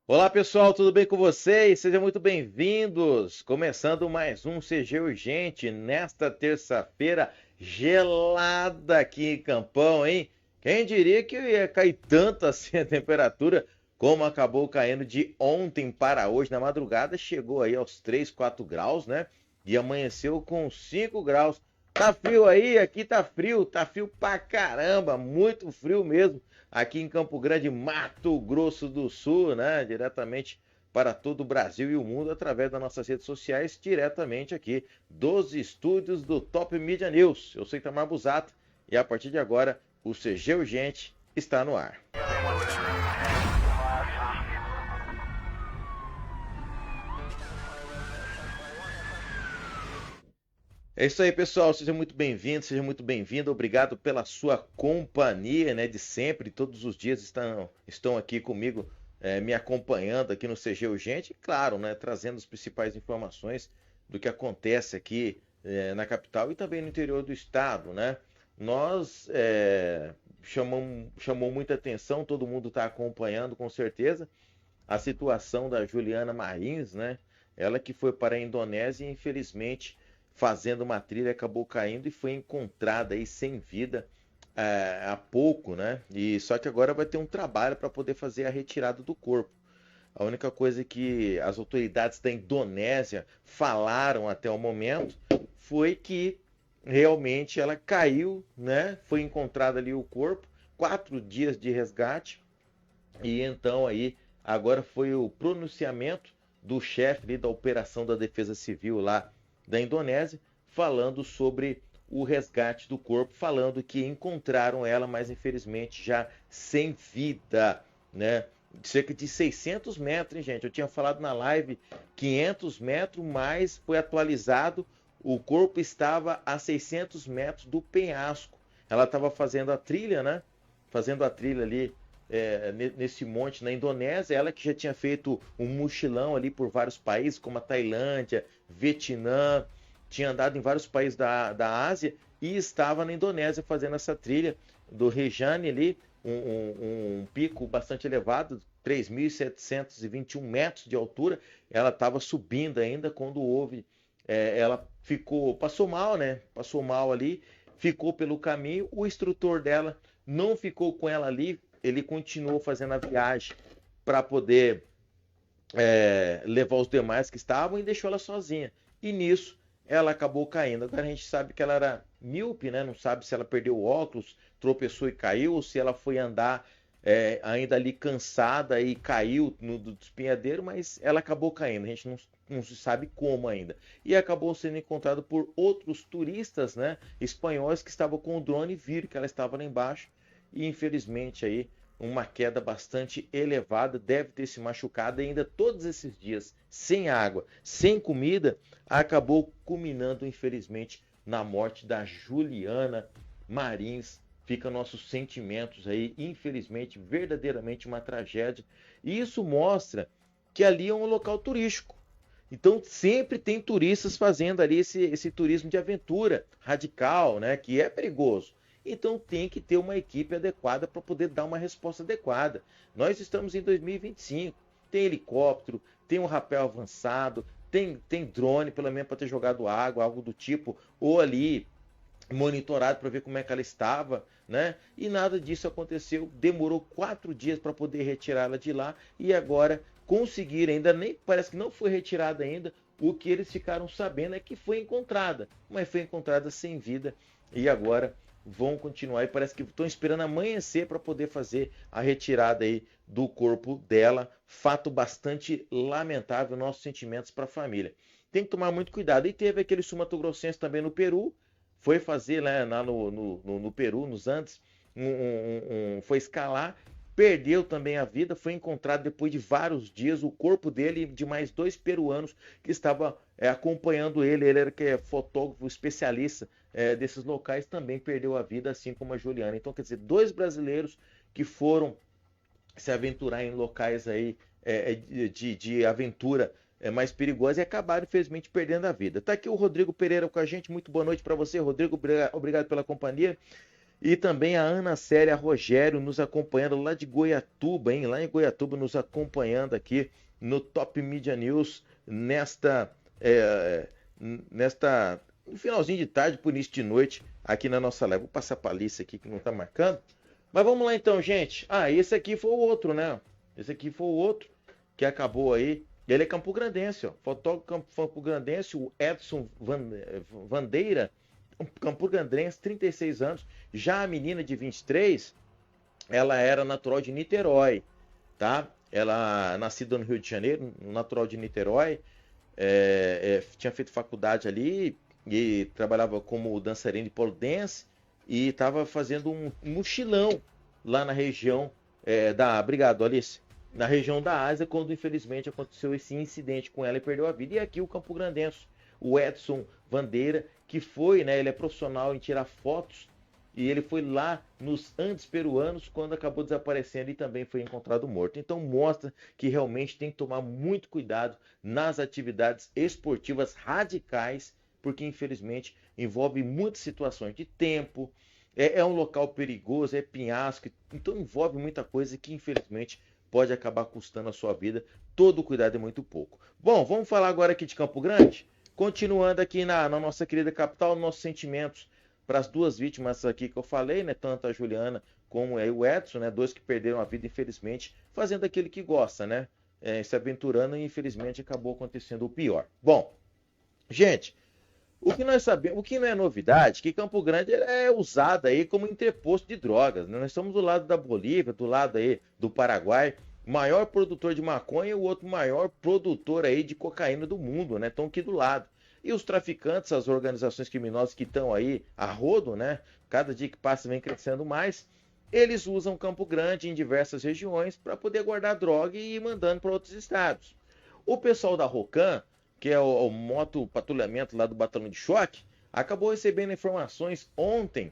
Olá pessoal, tudo bem com vocês? Sejam muito bem-vindos. Começando mais um CG Urgente nesta terça-feira gelada aqui em Campão, hein? Quem diria que ia cair tanto assim a temperatura como acabou caindo de ontem para hoje. Na madrugada chegou aí aos 3, 4 graus, né? E amanheceu com 5 graus. Tá frio aí? Aqui tá frio pra caramba, muito frio mesmo aqui em Campo Grande, Mato Grosso do Sul, né? Diretamente para todo o Brasil e o mundo através das nossas redes sociais, diretamente aqui dos estúdios do Top Media News. Eu sou Itamar Busato e a partir de agora o CG Urgente está no ar. É isso aí, pessoal. Seja muito bem-vindo, seja muito bem-vindo. Obrigado pela sua companhia, né, de sempre. Todos os dias estão aqui comigo, me acompanhando aqui no CG Urgente. E, claro, né, trazendo as principais informações do que acontece aqui, na capital e também no interior do estado, né? Nós chamou muita atenção, todo mundo está acompanhando com certeza a situação da Juliana Marins, né? Ela que foi para a Indonésia e infelizmente fazendo uma trilha acabou caindo e foi encontrada aí sem vida há pouco, né? E só que agora vai ter um trabalho para poder fazer a retirada do corpo. A única coisa que as autoridades da Indonésia falaram até o momento foi que realmente ela caiu, né? Foi encontrado ali o corpo, 4 dias de resgate e então aí, agora foi o pronunciamento do chefe ali da operação da Defesa Civil lá da Indonésia, falando sobre o resgate do corpo, falando que encontraram ela, mas infelizmente já sem vida, né? Cerca de 600 metros, hein, gente? Eu tinha falado na live 500 metros, mas foi atualizado. O corpo estava a 600 metros do penhasco. Ela estava fazendo a trilha, né? Fazendo a trilha ali nesse monte na Indonésia, ela que já tinha feito um mochilão ali por vários países, como a Tailândia, Vietnã, tinha andado em vários países da Ásia e estava na Indonésia fazendo essa trilha do Rejane ali, um pico bastante elevado, 3.721 metros de altura. Ela estava subindo ainda quando houve, ela passou mal, né? Passou mal ali, ficou pelo caminho. O instrutor dela não ficou com ela ali, ele continuou fazendo a viagem para poder levar os demais que estavam e deixou ela sozinha. E nisso ela acabou caindo. Agora a gente sabe que ela era míope, né? Não sabe se ela perdeu o óculos, tropeçou e caiu, ou se ela foi andar ainda ali cansada e caiu no despenhadeiro, mas ela acabou caindo. A gente não se sabe como ainda. E acabou sendo encontrado por outros turistas, né, espanhóis que estavam com o drone e viram que ela estava lá embaixo. E infelizmente aí uma queda bastante elevada, deve ter se machucado e ainda todos esses dias sem água, sem comida, acabou culminando infelizmente na morte da Juliana Marins. Fica nossos sentimentos aí, infelizmente, verdadeiramente uma tragédia. E isso mostra que ali é um local turístico. Então sempre tem turistas fazendo ali esse turismo de aventura radical, né, que é perigoso. Então tem que ter uma equipe adequada para poder dar uma resposta adequada. Nós estamos em 2025, tem helicóptero, tem um rapel avançado, tem drone, pelo menos para ter jogado água, algo do tipo, ou ali monitorado para ver como é que ela estava, né? E nada disso aconteceu. Demorou 4 dias para poder retirá-la de lá e agora conseguir ainda nem parece que não foi retirada ainda. O que eles ficaram sabendo é que foi encontrada, mas foi encontrada sem vida e agora vão continuar e parece que estão esperando amanhecer para poder fazer a retirada aí do corpo dela. Fato bastante lamentável, nossos sentimentos para a família. Tem que tomar muito cuidado. E teve aquele sumatogrossense também no Peru, foi fazer lá no Peru, nos Andes, foi escalar, perdeu também a vida, foi encontrado depois de vários dias o corpo dele e de mais 2 peruanos que estavam acompanhando ele. Ele era que é fotógrafo especialista desses locais, também perdeu a vida, assim como a Juliana. Então, quer dizer, 2 brasileiros que foram se aventurar em locais aí de aventura mais perigosa e acabaram, infelizmente, perdendo a vida. Tá aqui o Rodrigo Pereira com a gente. Muito boa noite para você, Rodrigo. Obrigado pela companhia. E também a Ana Célia Rogério nos acompanhando lá de Goiatuba, hein? Lá em Goiatuba nos acompanhando aqui no Top Media News no finalzinho de tarde, por início de noite, aqui na nossa live. Vou passar para a lista aqui que não está marcando. Mas vamos lá então, gente. Esse aqui foi o outro, né? Esse aqui foi o outro que acabou aí. Ele é campograndense, ó. Fotógrafo campograndense, o Edson Vandeira, campograndense, 36 anos. Já a menina de 23, ela era natural de Niterói, tá? Ela nascida no Rio de Janeiro, natural de Niterói, tinha feito faculdade ali e trabalhava como dançarina de pole dance e estava fazendo um mochilão lá na região obrigado, Alice, na região da Ásia, quando infelizmente aconteceu esse incidente com ela e perdeu a vida. E aqui o campograndense, o Edson Vandeira, que foi, né, ele é profissional em tirar fotos, e ele foi lá nos Andes peruanos quando acabou desaparecendo e também foi encontrado morto. Então mostra que realmente tem que tomar muito cuidado nas atividades esportivas radicais, porque infelizmente envolve muitas situações de tempo, é um local perigoso, é penhasco, então envolve muita coisa que infelizmente pode acabar custando a sua vida. Todo cuidado é muito pouco. Bom, vamos falar agora aqui de Campo Grande. Continuando aqui na nossa querida capital, nossos sentimentos para as duas vítimas aqui que eu falei, né? Tanto a Juliana como o Edson, né? Dois que perderam a vida, infelizmente, fazendo aquilo que gosta, né? Se aventurando e infelizmente acabou acontecendo o pior. Bom, gente, o que nós sabemos, o que não é novidade, que Campo Grande é usado aí como entreposto de drogas, né? Nós estamos do lado da Bolívia, do lado aí do Paraguai, maior produtor de maconha e o outro maior produtor aí de cocaína do mundo, né? Estão aqui do lado. E os traficantes, as organizações criminosas que estão aí a rodo, né? Cada dia que passa vem crescendo mais. Eles usam Campo Grande em diversas regiões para poder guardar droga e ir mandando para outros estados. O pessoal da Rocan, que é o moto patrulhamento lá do Batalhão de Choque, acabou recebendo informações ontem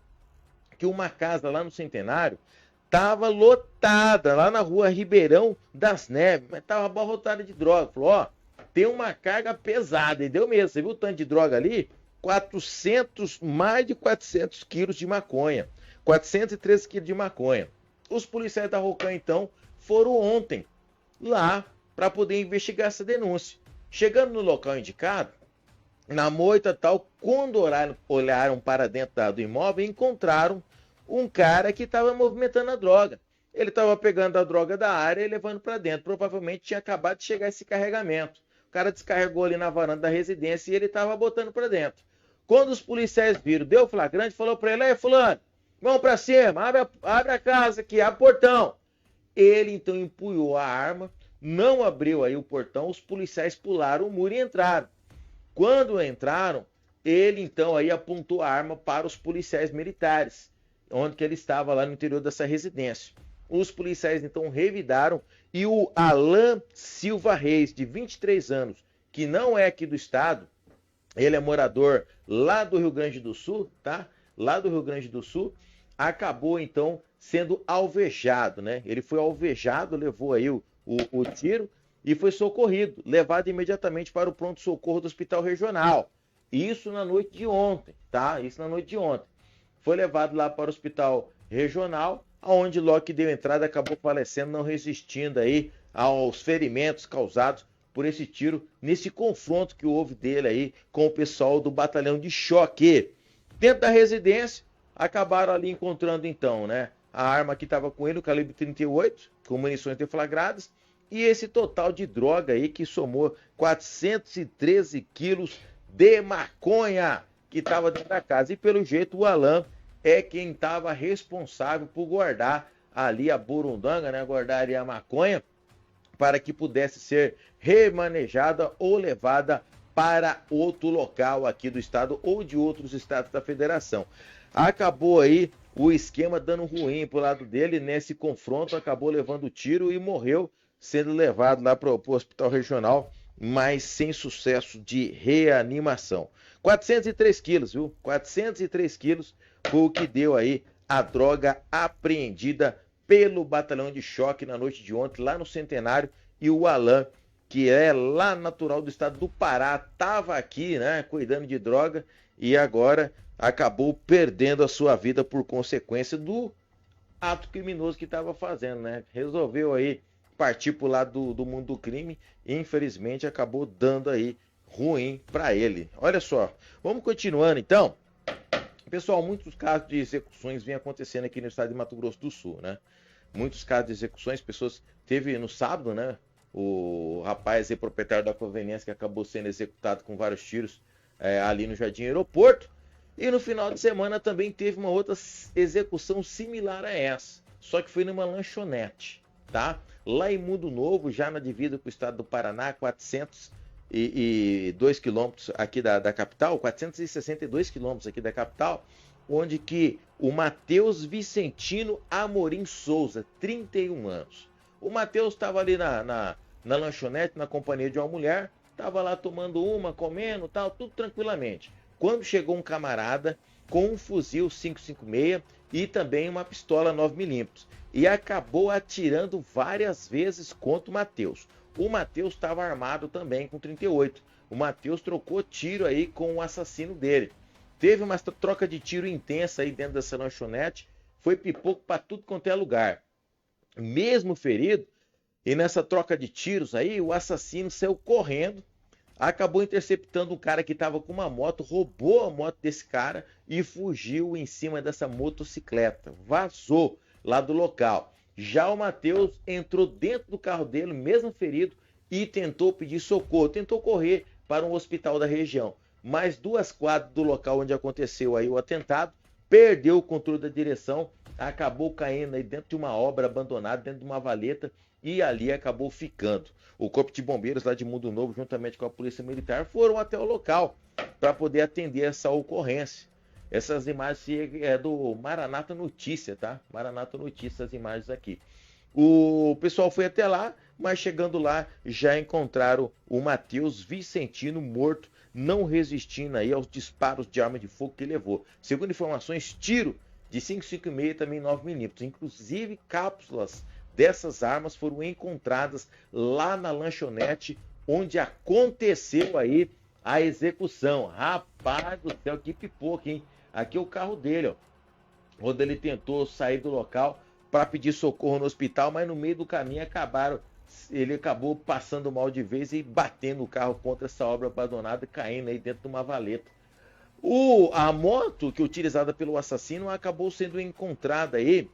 que uma casa lá no Centenário estava lotada, lá na rua Ribeirão das Neves, mas estava abarrotada de droga. Falou, ó, tem uma carga pesada, e deu mesmo. Você viu o tanto de droga ali? Mais de 400 quilos de maconha. 413 quilos de maconha. Os policiais da Rocan, então, foram ontem lá para poder investigar essa denúncia. Chegando no local indicado, na moita tal, quando olharam para dentro do imóvel, encontraram um cara que estava movimentando a droga. Ele estava pegando a droga da área e levando para dentro. Provavelmente tinha acabado de chegar esse carregamento. O cara descarregou ali na varanda da residência e ele estava botando para dentro. Quando os policiais viram, deu flagrante, falou para ele, fulano, vamos para cima, abre a casa aqui, abre o portão. Ele então empunhou a arma, não abriu aí o portão, os policiais pularam o muro e entraram. Quando entraram, ele então aí apontou a arma para os policiais militares, onde que ele estava lá no interior dessa residência. Os policiais então revidaram e o Alan Silva Reis, de 23 anos, que não é aqui do estado, ele é morador lá do Rio Grande do Sul, tá? Lá do Rio Grande do Sul, acabou então sendo alvejado, né? Ele foi alvejado, levou aí o tiro e foi socorrido, levado imediatamente para o pronto-socorro do Hospital Regional. Isso na noite de ontem, tá? Isso na noite de ontem. Foi levado lá para o Hospital Regional, onde logo que deu entrada acabou falecendo, não resistindo aí aos ferimentos causados por esse tiro, nesse confronto que houve dele aí com o pessoal do Batalhão de Choque. Dentro da residência, acabaram ali encontrando então, né, a arma que estava com ele, o calibre 38, com munições deflagradas, e esse total de droga aí que somou 413 quilos de maconha que estava dentro da casa. E pelo jeito o Alan é quem estava responsável por guardar ali a burundanga, né, guardar ali a maconha, para que pudesse ser remanejada ou levada para outro local aqui do estado ou de outros estados da federação. Acabou aí o esquema dando ruim pro lado dele, nesse confronto acabou levando tiro e morreu, sendo levado lá para o hospital regional, mas sem sucesso de reanimação. 403 quilos, viu? 403 quilos foi o que deu aí a droga apreendida pelo Batalhão de Choque na noite de ontem, lá no Centenário, e o Alan, que é lá natural do estado do Pará, estava aqui, né, cuidando de droga, e agora acabou perdendo a sua vida por consequência do ato criminoso que estava fazendo, né? Resolveu aí partir pro lado do mundo do crime e infelizmente acabou dando aí ruim para ele. Olha só, vamos continuando então. Pessoal, muitos casos de execuções vêm acontecendo aqui no estado de Mato Grosso do Sul, né? Muitos casos de execuções, pessoas... Teve no sábado, né? O rapaz aí, proprietário da conveniência, que acabou sendo executado com vários tiros ali no Jardim Aeroporto. E no final de semana também teve uma outra execução similar a essa, só que foi numa lanchonete, tá? Lá em Mundo Novo, já na divisa com o estado do Paraná, 402 quilômetros aqui da capital, 462 quilômetros aqui da capital, onde que o Matheus Vicentino Amorim Souza, 31 anos. O Matheus estava ali na lanchonete, na companhia de uma mulher, estava lá tomando uma, comendo, tal, tudo tranquilamente. Quando chegou um camarada com um fuzil 5.56 e também uma pistola 9mm e acabou atirando várias vezes contra o Matheus. O Matheus estava armado também com 38. O Matheus trocou tiro aí com o assassino dele. Teve uma troca de tiro intensa aí dentro dessa lanchonete. Foi pipoco para tudo quanto é lugar. Mesmo ferido, e nessa troca de tiros aí, o assassino saiu correndo, acabou interceptando um cara que estava com uma moto, roubou a moto desse cara e fugiu em cima dessa motocicleta. Vazou lá do local. Já o Matheus entrou dentro do carro dele, mesmo ferido, e tentou pedir socorro, tentou correr para um hospital da região. Mas 2 quadras do local onde aconteceu aí o atentado, perdeu o controle da direção, acabou caindo aí dentro de uma obra abandonada, dentro de uma valeta, e ali acabou ficando. O Corpo de Bombeiros lá de Mundo Novo, juntamente com a Polícia Militar, foram até o local para poder atender essa ocorrência. Essas imagens é do Maranata Notícia, tá? Maranata Notícia, as imagens aqui. O pessoal foi até lá, mas chegando lá já encontraram o Matheus Vicentino morto, não resistindo aí aos disparos de arma de fogo que levou. Segundo informações, tiro de 5.56 e também 9mm. Inclusive, cápsulas dessas armas foram encontradas lá na lanchonete onde aconteceu aí a execução. Rapaz do céu, que pipoca, hein? Aqui é o carro dele, ó. Quando ele tentou sair do local para pedir socorro no hospital, mas no meio do caminho ele acabou passando mal de vez e batendo o carro contra essa obra abandonada, caindo aí dentro de uma valeta. A moto que utilizada pelo assassino acabou sendo encontrada aí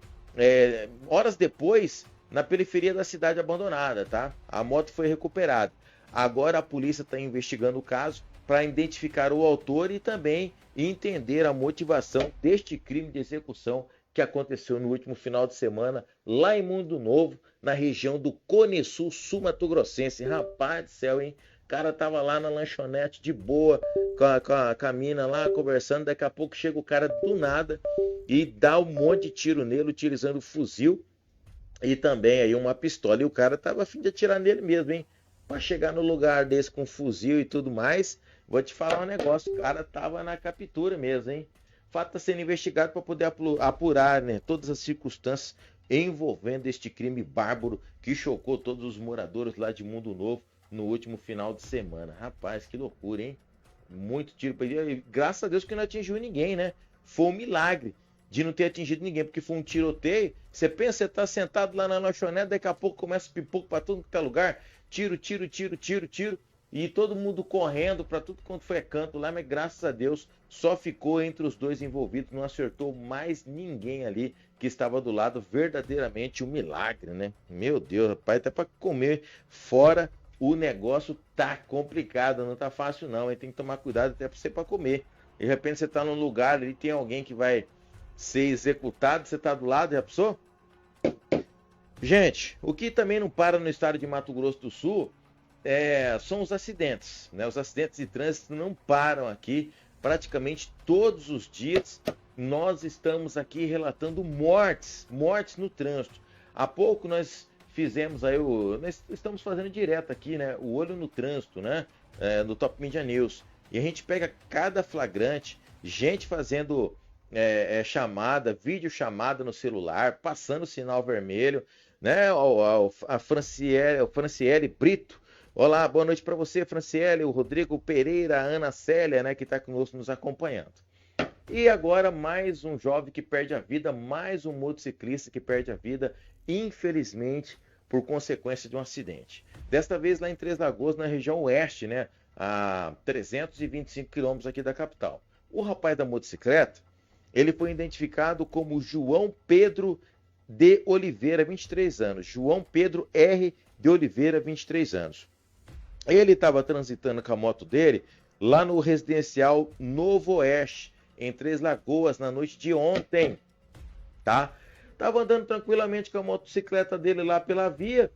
horas depois na periferia da cidade abandonada, tá? A moto foi recuperada. Agora a polícia está investigando o caso para identificar o autor e também entender a motivação deste crime de execução que aconteceu no último final de semana lá em Mundo Novo, na região do Cone Sul, sul-mato-grossense. Rapaz do céu, hein? O cara tava lá na lanchonete de boa, com a mina lá conversando. Daqui a pouco chega o cara do nada e dá um monte de tiro nele, utilizando fuzil e também aí uma pistola. E o cara tava a fim de atirar nele mesmo, hein? Pra chegar no lugar desse com fuzil e tudo mais, vou te falar um negócio, o cara tava na captura mesmo, hein? O fato está sendo investigado para poder apurar, né, todas as circunstâncias envolvendo este crime bárbaro que chocou todos os moradores lá de Mundo Novo no último final de semana. Rapaz, que loucura, hein? Muito tiro perdido. Graças a Deus que não atingiu ninguém, né? Foi um milagre de não ter atingido ninguém, porque foi um tiroteio. Você pensa, você tá sentado lá na lanchonete, daqui a pouco começa pipoco para tudo que é lugar. Tiro, tiro, tiro, tiro, tiro. E todo mundo correndo para tudo quanto foi canto lá, mas graças a Deus só ficou entre os dois envolvidos, não acertou mais ninguém ali que estava do lado. Verdadeiramente um milagre, né? Meu Deus, rapaz, até para comer fora o negócio tá complicado, não tá fácil não, hein? Tem que tomar cuidado até para você para comer. De repente você tá num lugar ali, tem alguém que vai ser executado, você tá do lado, já pensou? Gente, o que também não para no estado de Mato Grosso do Sul são os acidentes, né? Os acidentes de trânsito não param aqui praticamente todos os dias. Nós estamos aqui relatando mortes no trânsito. Há pouco nós fizemos aí nós estamos fazendo direto aqui, né? O olho no trânsito, né? No Top Media News. E a gente pega cada flagrante, gente fazendo chamada, vídeo chamada no celular, passando sinal vermelho, né? A Franciele Brito. Olá, boa noite para você, Franciele, o Rodrigo Pereira, a Ana Célia, né, que está conosco nos acompanhando. E agora mais um jovem que perde a vida, mais um motociclista que perde a vida, infelizmente, por consequência de um acidente. Desta vez lá em Três Lagoas, na região oeste, né, a 325 quilômetros aqui da capital. O rapaz da motocicleta, ele foi identificado como João Pedro de Oliveira, 23 anos. João Pedro R. de Oliveira, 23 anos. Ele estava transitando com a moto dele lá no residencial Novo Oeste, em Três Lagoas, na noite de ontem, tá? Tava andando tranquilamente com a motocicleta dele lá pela via,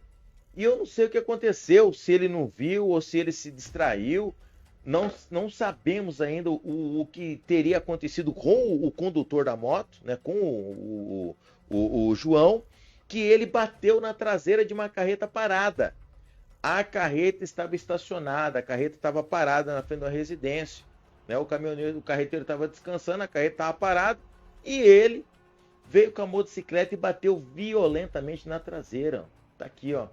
e eu não sei o que aconteceu, se ele não viu ou se ele se distraiu. Não sabemos ainda o que teria acontecido com o condutor da moto, né, com o João, que ele bateu na traseira de uma carreta parada. A carreta estava estacionada, a carreta estava parada na frente da residência. Né? O carreteiro estava descansando, a carreta estava parada e ele veio com a motocicleta e bateu violentamente na traseira. Tá aqui, ó.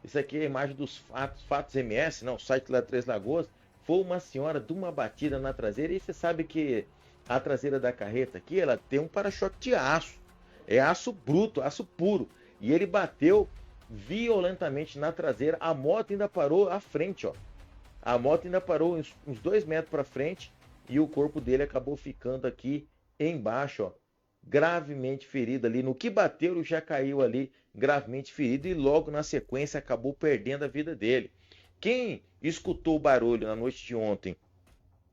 Isso aqui é a imagem dos fatos MS, não, o site lá de Três Lagoas. Foi uma senhora de uma batida na traseira, e você sabe que a traseira da carreta aqui, ela tem um para-choque de aço. É aço bruto, aço puro. E ele bateu violentamente na traseira. A moto ainda parou à frente, ó. A moto ainda parou uns 2 metros para frente e o corpo dele acabou ficando aqui embaixo, ó, gravemente ferido ali. No que bateu, ele já caiu ali gravemente ferido e logo na sequência acabou perdendo a vida dele. Quem escutou o barulho na noite de ontem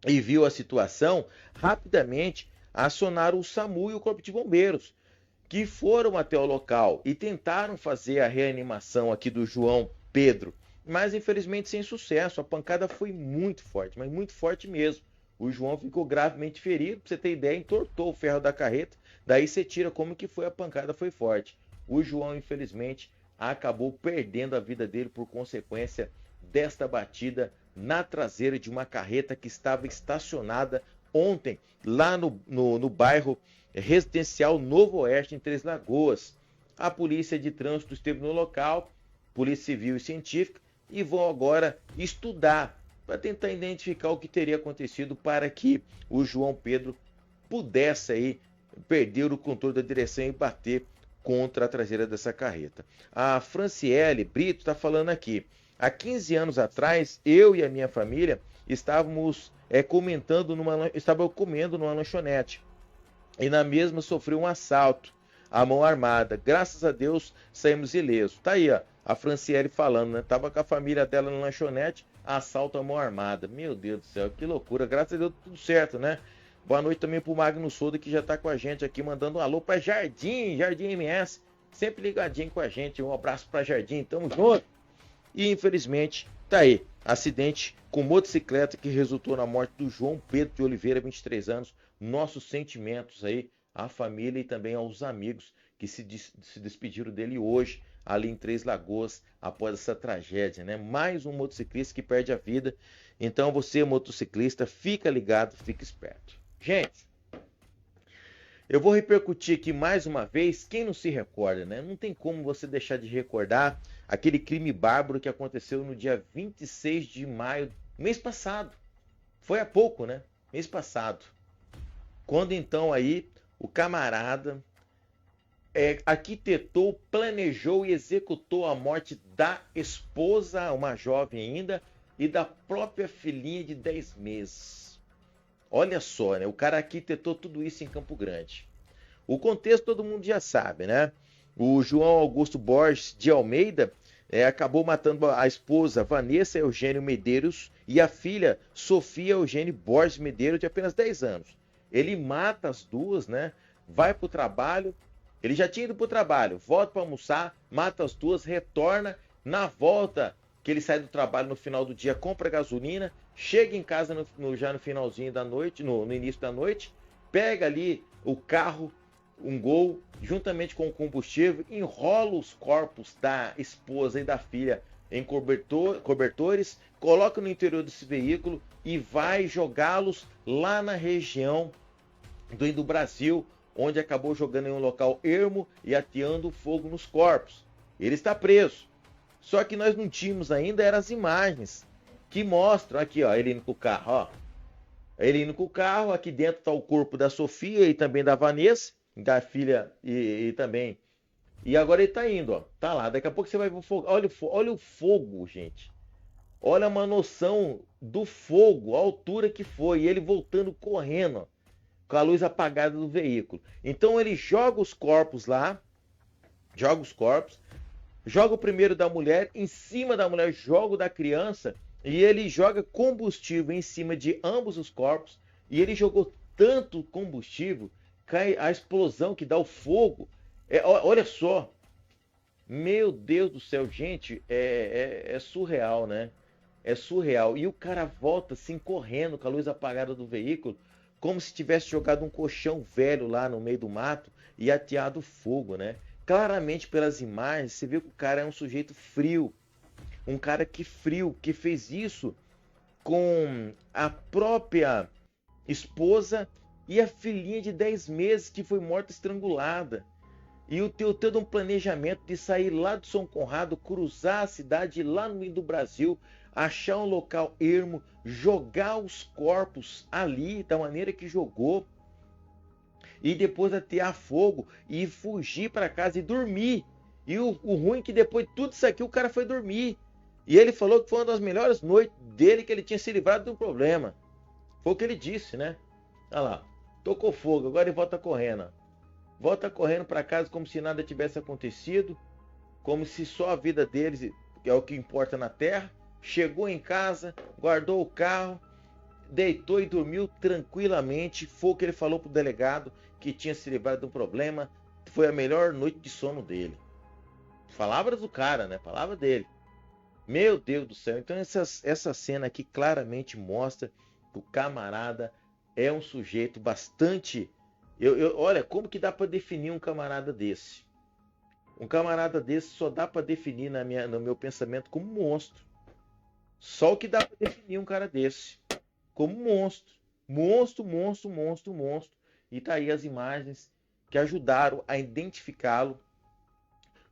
e viu a situação, rapidamente acionaram o SAMU e o Corpo de Bombeiros, que foram até o local e tentaram fazer a reanimação aqui do João Pedro, mas infelizmente sem sucesso. A pancada foi muito forte, mas muito forte mesmo. O João ficou gravemente ferido, pra você ter ideia, entortou o ferro da carreta, daí você tira como que foi a pancada, foi forte. O João, infelizmente, acabou perdendo a vida dele por consequência desta batida na traseira de uma carreta que estava estacionada ontem, lá no bairro residencial Novo Oeste, em Três Lagoas. A polícia de trânsito esteve no local, polícia civil e científica, e vão agora estudar para tentar identificar o que teria acontecido para que o João Pedro pudesse aí perder o controle da direção e bater contra a traseira dessa carreta. A Franciele Brito está falando aqui. Há 15 anos atrás, eu e a minha família estávamos comendo numa lanchonete. E na mesma sofreu um assalto à mão armada. Graças a Deus saímos ilesos. Tá aí, ó, a Franciele falando, né? Tava com a família dela na lanchonete, assalto à mão armada. Meu Deus do céu, que loucura. Graças a Deus tudo certo, né? Boa noite também pro Magno Souza, que já tá com a gente aqui, mandando um alô pra Jardim MS, sempre ligadinho com a gente. Um abraço pra Jardim, tamo junto. E infelizmente, tá aí, acidente com motocicleta que resultou na morte do João Pedro de Oliveira, 23 anos. Nossos sentimentos aí à família e também aos amigos que se despediram dele hoje, ali em Três Lagoas, após essa tragédia, né? Mais um motociclista que perde a vida. Então você, motociclista, fica ligado, fica esperto. Gente, eu vou repercutir aqui mais uma vez, quem não se recorda, né? Não tem como você deixar de recordar aquele crime bárbaro que aconteceu no dia 26 de maio, mês passado. Foi há pouco, né? Mês passado. Quando então aí o camarada arquitetou, planejou e executou a morte da esposa, uma jovem ainda, e da própria filhinha de 10 meses. Olha só, né? O cara arquitetou tudo isso em Campo Grande. O contexto todo mundo já sabe, né? O João Augusto Borges de Almeida acabou matando a esposa Vanessa Eugênio Medeiros e a filha Sofia Eugênio Borges Medeiros, de apenas 10 anos. Ele mata as duas, né? Vai para o trabalho. Ele já tinha ido para o trabalho, volta para almoçar, mata as duas, retorna. Na volta que ele sai do trabalho no final do dia, compra gasolina, chega em casa já no finalzinho da noite, no início da noite, pega ali o carro, um Gol, juntamente com o combustível, enrola os corpos da esposa e da filha em cobertores, coloca no interior desse veículo e vai jogá-los lá na região do Brasil, onde acabou jogando em um local ermo e ateando fogo nos corpos. Ele está preso. Só que nós não tínhamos ainda as imagens que mostram aqui, ó, ele indo com o carro, ó. Ele indo com o carro, aqui dentro tá o corpo da Sofia e também da Vanessa, da filha e também. E agora ele tá indo, ó. Tá lá. Daqui a pouco você vai ver o fogo. Olha o fogo, gente. Olha uma noção do fogo, a altura que foi. E ele voltando correndo, ó, com a luz apagada do veículo. Então ele joga os corpos lá, joga os corpos, joga o primeiro da mulher, em cima da mulher joga o da criança, e ele joga combustível em cima de ambos os corpos, e ele jogou tanto combustível, cai a explosão que dá o fogo. Olha só, meu Deus do céu, gente, é surreal, né? É surreal. E o cara volta assim, correndo com a luz apagada do veículo, como se tivesse jogado um colchão velho lá no meio do mato e ateado fogo, né? Claramente pelas imagens, você vê que o cara é um sujeito frio. Um cara que frio, que fez isso com a própria esposa e a filhinha de 10 meses que foi morta estrangulada. E o teu todo um planejamento de sair lá de São Conrado, cruzar a cidade, ir lá no meio do Brasil, achar um local ermo, jogar os corpos ali da maneira que jogou, e depois atear fogo e fugir para casa e dormir. E o ruim é que depois de tudo isso aqui o cara foi dormir. E ele falou que foi uma das melhores noites dele, que ele tinha se livrado de um problema. Foi o que ele disse, né? Olha lá, tocou fogo, agora ele volta correndo. Volta correndo para casa como se nada tivesse acontecido, como se só a vida deles é o que importa na terra. Chegou em casa, guardou o carro, deitou e dormiu tranquilamente. Foi o que ele falou para o delegado, que tinha se livrado de um problema. Foi a melhor noite de sono dele. Palavras do cara, né? Palavra dele. Meu Deus do céu. Então essa cena aqui claramente mostra que o camarada é um sujeito bastante... olha, como que dá para definir um camarada desse? Um camarada desse só dá para definir no meu pensamento como monstro. Só o que dá para definir um cara desse. Como monstro. Monstro, monstro, monstro, monstro. E tá aí as imagens que ajudaram a identificá-lo.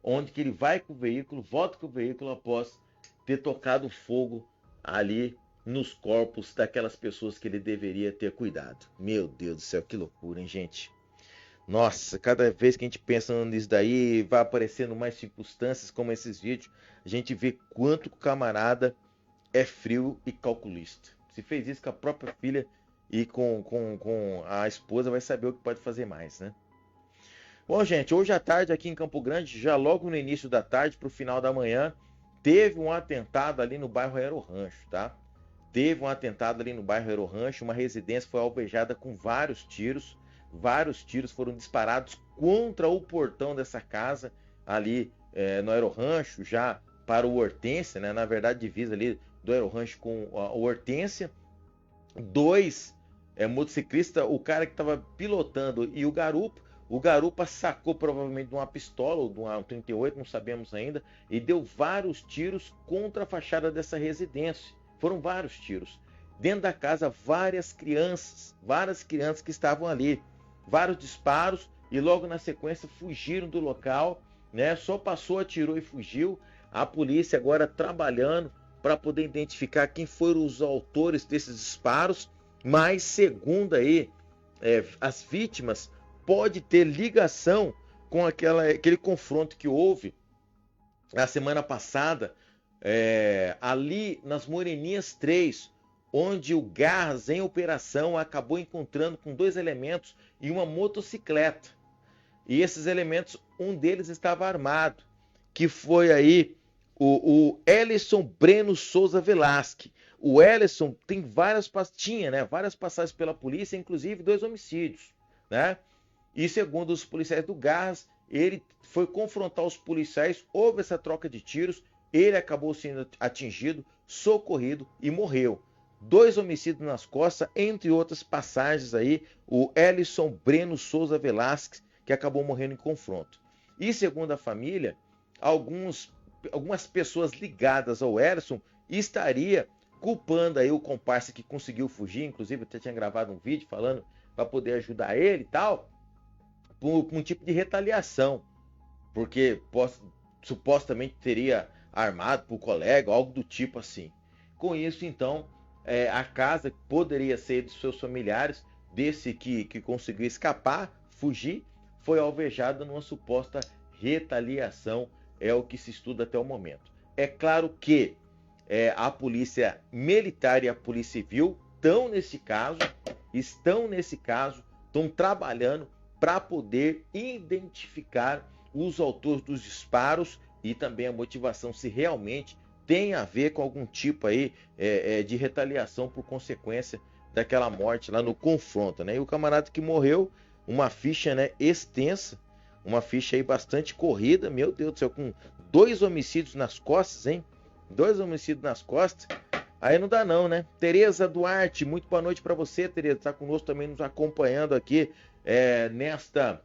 Onde que ele vai com o veículo, volta com o veículo após ter tocado fogo ali nos corpos daquelas pessoas que ele deveria ter cuidado. Meu Deus do céu, que loucura, hein, gente? Nossa, cada vez que a gente pensa nisso daí, vai aparecendo mais circunstâncias como esses vídeos, a gente vê quanto o camarada é frio e calculista. Se fez isso com a própria filha e com a esposa, vai saber o que pode fazer mais, né? Bom, gente, hoje à tarde aqui em Campo Grande, já logo no início da tarde para o final da manhã, teve um atentado ali no bairro Aero Rancho, tá? Teve um atentado ali no bairro Aero Rancho, uma residência foi alvejada com vários tiros foram disparados contra o portão dessa casa ali no Aero Rancho, já para o Hortência, né? Na verdade, divisa ali do Aero Rancho com o Hortência. Dois motociclistas, o cara que estava pilotando e o garupa sacou provavelmente de uma pistola ou de uma 38, não sabemos ainda, e deu vários tiros contra a fachada dessa residência. Foram vários tiros. Dentro da casa, várias crianças que estavam ali. Vários disparos e logo na sequência fugiram do local, né? Só passou, atirou e fugiu. A polícia agora trabalhando para poder identificar quem foram os autores desses disparos, mas segundo aí as vítimas, pode ter ligação com aquele confronto que houve na semana passada, ali nas Moreninhas 3, onde o Garras, em operação, acabou encontrando com 2 elementos e uma motocicleta. E esses elementos, um deles estava armado, que foi aí o Ellison Breno Souza Velasque. O Ellison tem várias passagens pela polícia, inclusive 2 homicídios, né? E segundo os policiais do Garras, ele foi confrontar os policiais, houve essa troca de tiros, ele acabou sendo atingido, socorrido e morreu. 2 homicídios nas costas, entre outras passagens aí, o Ellison Breno Souza Velasquez, que acabou morrendo em confronto. E segundo a família, algumas pessoas ligadas ao Ellison estaria culpando aí o comparsa que conseguiu fugir, inclusive até tinha gravado um vídeo falando para poder ajudar ele e tal, por um tipo de retaliação, porque supostamente teria armado para o colega, algo do tipo assim. Com isso, então, a casa poderia ser dos seus familiares, desse que conseguiu escapar, fugir, foi alvejada numa suposta retaliação, é o que se estuda até o momento. É claro que a polícia militar e a polícia civil estão nesse caso, estão trabalhando para poder identificar os autores dos disparos e também a motivação, se realmente tem a ver com algum tipo aí de retaliação por consequência daquela morte lá no confronto, né? E o camarada que morreu, uma ficha, né, extensa, uma ficha aí bastante corrida, meu Deus do céu, com 2 homicídios nas costas, hein? 2 homicídios nas costas, aí não dá não, né? Tereza Duarte, muito boa noite para você, Tereza, está conosco também nos acompanhando aqui nesta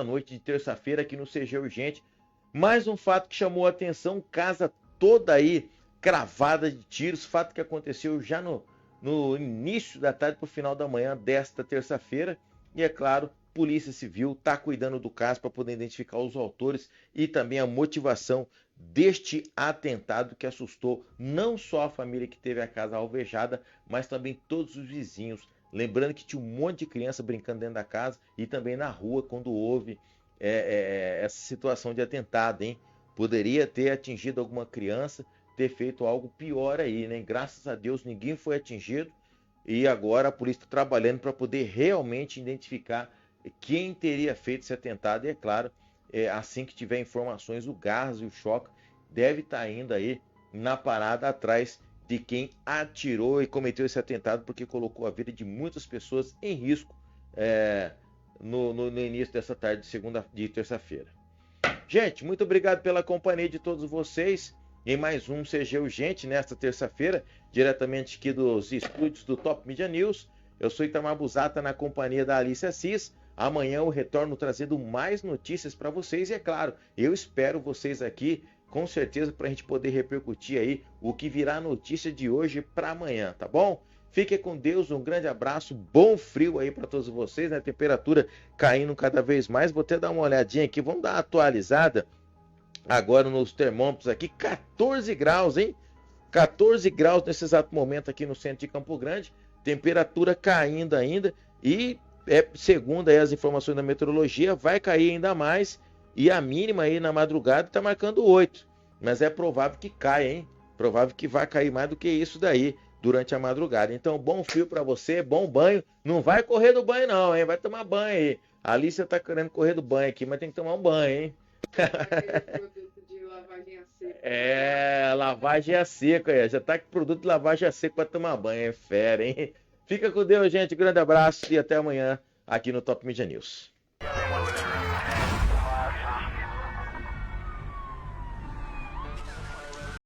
noite de terça-feira aqui no CG Urgente. Mais um fato que chamou a atenção, casa toda aí cravada de tiros, fato que aconteceu já no início da tarde para o final da manhã desta terça-feira. E é claro, Polícia Civil está cuidando do caso para poder identificar os autores e também a motivação deste atentado que assustou não só a família que teve a casa alvejada, mas também todos os vizinhos. Lembrando que tinha um monte de criança brincando dentro da casa e também na rua quando houve essa situação de atentado, hein? Poderia ter atingido alguma criança, ter feito algo pior aí, né? Graças a Deus ninguém foi atingido e agora a polícia está trabalhando para poder realmente identificar quem teria feito esse atentado. E é claro, assim que tiver informações, o Garras e o Choca deve estar indo aí na parada atrás de quem atirou e cometeu esse atentado, porque colocou a vida de muitas pessoas em risco no início dessa tarde de terça-feira. Gente, muito obrigado pela companhia de todos vocês em mais um CG Urgente nesta terça-feira, diretamente aqui dos estúdios do Top Media News. Eu sou Itamar Busata na companhia da Alice Assis. Amanhã eu retorno trazendo mais notícias para vocês e é claro, eu espero vocês aqui com certeza para a gente poder repercutir aí o que virá notícia de hoje para amanhã, tá bom? Fiquem com Deus, um grande abraço, bom frio aí para todos vocês, né? Temperatura caindo cada vez mais. Vou até dar uma olhadinha aqui, vamos dar uma atualizada agora nos termômetros aqui, 14 graus, hein? 14 graus nesse exato momento aqui no centro de Campo Grande, temperatura caindo ainda e segundo aí as informações da meteorologia, vai cair ainda mais e a mínima aí na madrugada está marcando 8, mas é provável que caia, hein? Provável que vai cair mais do que isso daí durante a madrugada. Então, bom frio para você, bom banho. Não vai correr do banho não, hein? Vai tomar banho aí. A Alicia tá querendo correr do banho aqui, mas tem que tomar um banho, hein? De lavagem a seco. Lavagem a seco aí. Já tá com produto de lavagem a seco para tomar banho. É fera, hein? Fica com Deus, gente. Grande abraço e até amanhã aqui no Top Media News.